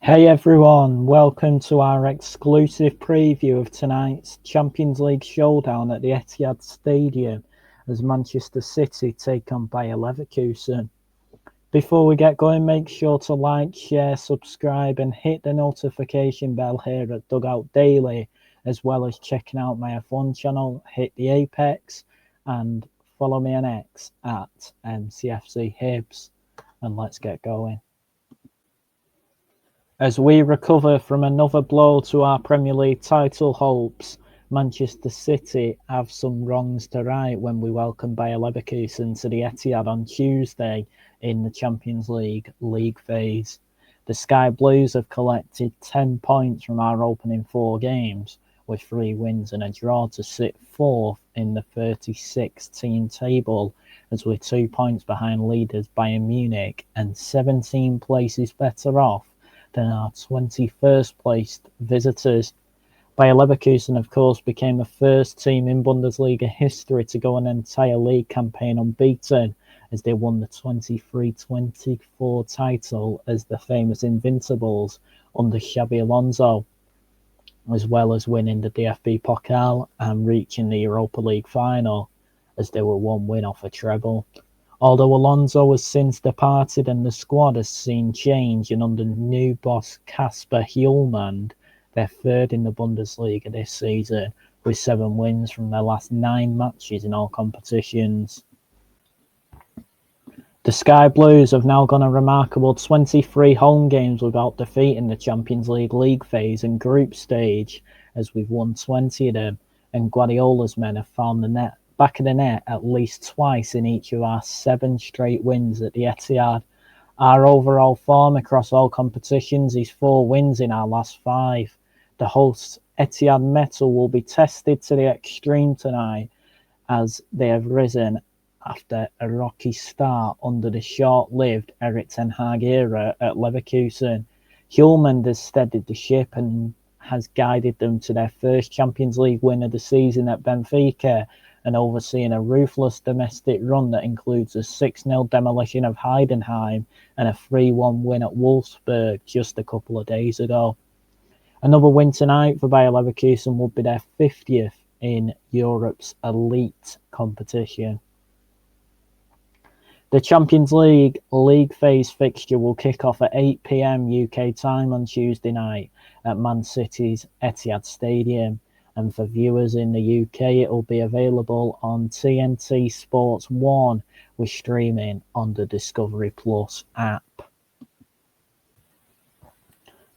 Hey everyone, welcome to our exclusive preview of tonight's Champions League showdown at the Etihad Stadium as Manchester City take on Bayer Leverkusen. Before we get going, make sure to like, share, subscribe and hit the notification bell here at Dugout Daily, as well as checking out my F1 channel, hit the apex and follow me on X at MCFC Hibs, and let's get going. As we recover from another blow to our Premier League title hopes, Manchester City have some wrongs to right when we welcome Bayer Leverkusen to the Etihad on Tuesday in the Champions League phase. The Sky Blues have collected 10 points from our opening 4 games, with 3 wins and a draw to sit 4th in the 36-team table, as we're 2 points behind leaders Bayern Munich and 17 places better off than our 21st placed visitors. Bayer Leverkusen, of course, became the first team in Bundesliga history to go an entire league campaign unbeaten, as they won the 23-24 title as the famous Invincibles under Xabi Alonso, as well as winning the DFB Pokal and reaching the Europa League final, as they were 1 win off a treble. Although Alonso has since departed and the squad has seen change, and under new boss Kasper Hjulmand, they're 3rd in the Bundesliga this season, with 7 wins from their last 9 matches in all competitions. The Sky Blues have now gone a remarkable 23 home games without defeat in the Champions League phase and group stage, as we've won 20 of them, and Guardiola's men have found the back of the net at least twice in each of our 7 straight wins at the Etihad. Our overall form across all competitions is 4 wins in our last 5. The hosts Etihad mettle will be tested to the extreme tonight, as they have risen after a rocky start under the short-lived Erik ten Hag era at Leverkusen. Hjulmand has steadied the ship and has guided them to their first Champions League win of the season at Benfica, and overseeing a ruthless domestic run that includes a 6-0 demolition of Heidenheim and a 3-1 win at Wolfsburg just a couple of days ago. Another win tonight for Bayer Leverkusen would be their 50th in Europe's elite competition. The Champions League phase fixture will kick off at 8 p.m. UK time on Tuesday night at Man City's Etihad Stadium. And for viewers in the UK, it will be available on TNT Sports 1 with streaming on the Discovery Plus app.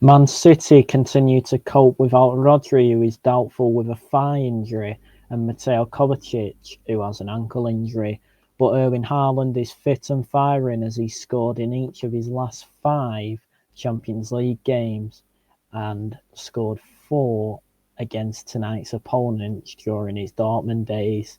Man City continue to cope without Rodri, who is doubtful with a thigh injury, and Mateo Kovacic, who has an ankle injury. But Erling Haaland is fit and firing, as he scored in each of his last 5 Champions League games and scored 4 against tonight's opponents during his Dortmund days.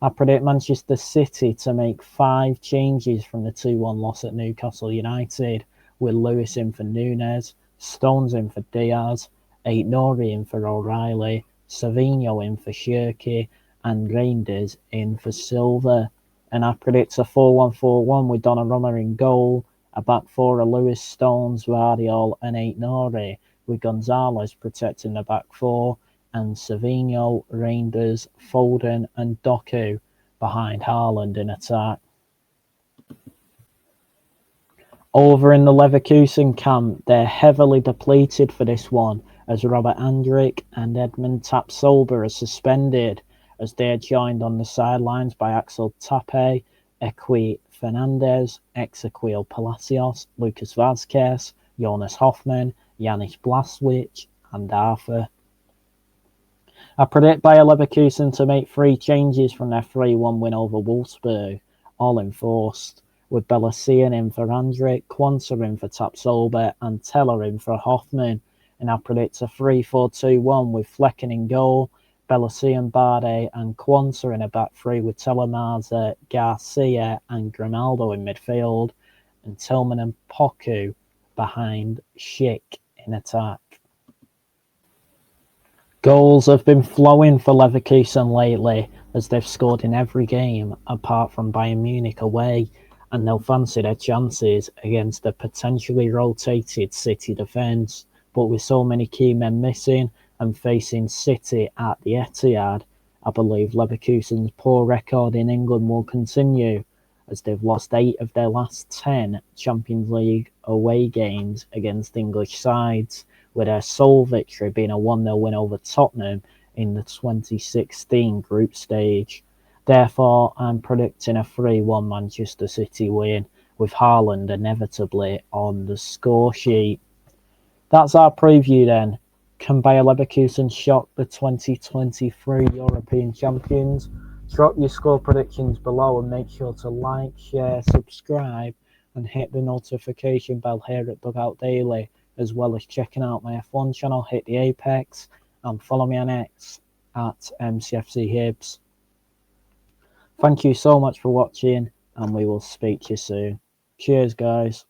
I predict Manchester City to make 5 changes from the 2-1 loss at Newcastle United, with Lewis in for Nunes, Stones in for Diaz, Aït-Nouri in for O'Reilly, Savinho in for Shirky, and Reinders in for Silva. And I predict a 4-1-4-1 with Donnarumma in goal, a back 4 of Lewis, Stones, Vardiol and Aït-Nouri, with Gonzalez protecting the back 4, and Savinho, Reinders, Foden and Doku behind Haaland in attack. Over in the Leverkusen camp, they're heavily depleted for this one, as Robert Andrich and Edmund Tapsoba are suspended, as they are joined on the sidelines by Axel Tappe, Equi Fernandez, Ezequiel Palacios, Lucas Vazquez, Jonas Hoffmann, Yanis Blaswich and Arthur. I predict Bayer Leverkusen to make 3 changes from their 3-1 win over Wolfsburg, all enforced, with Belassian in for Andrich, Quansah in for Tapsoba and Teller in for Hoffmann. And I predict a 3-4-2-1 with Flecken in goal, Belassian, Barde and Quansah in a back 3 with Telemaza, Garcia and Grimaldo in midfield, and Tillman and Poku behind Schick in attack. Goals have been flowing for Leverkusen lately, as they've scored in every game apart from Bayern Munich away. and they'll fancy their chances against the potentially rotated City defence. But with so many key men missing and facing City at the Etihad, I believe Leverkusen's poor record in England will continue, as they've lost 8 of their last 10 Champions League away games against English sides, with their sole victory being a 1-0 win over Tottenham in the 2016 group stage. Therefore, I'm predicting a 3-1 Manchester City win, with Haaland inevitably on the score sheet. That's our preview then. Can Bayer Leverkusen shock the 2023 European champions? Drop your score predictions below and make sure to like, share, subscribe, and hit the notification bell here at Dugout Daily, as well as checking out my F1 channel, Hit the Apex, and follow me on X at MCFC Hibs. Thank you so much for watching, and we will speak to you soon. Cheers, guys.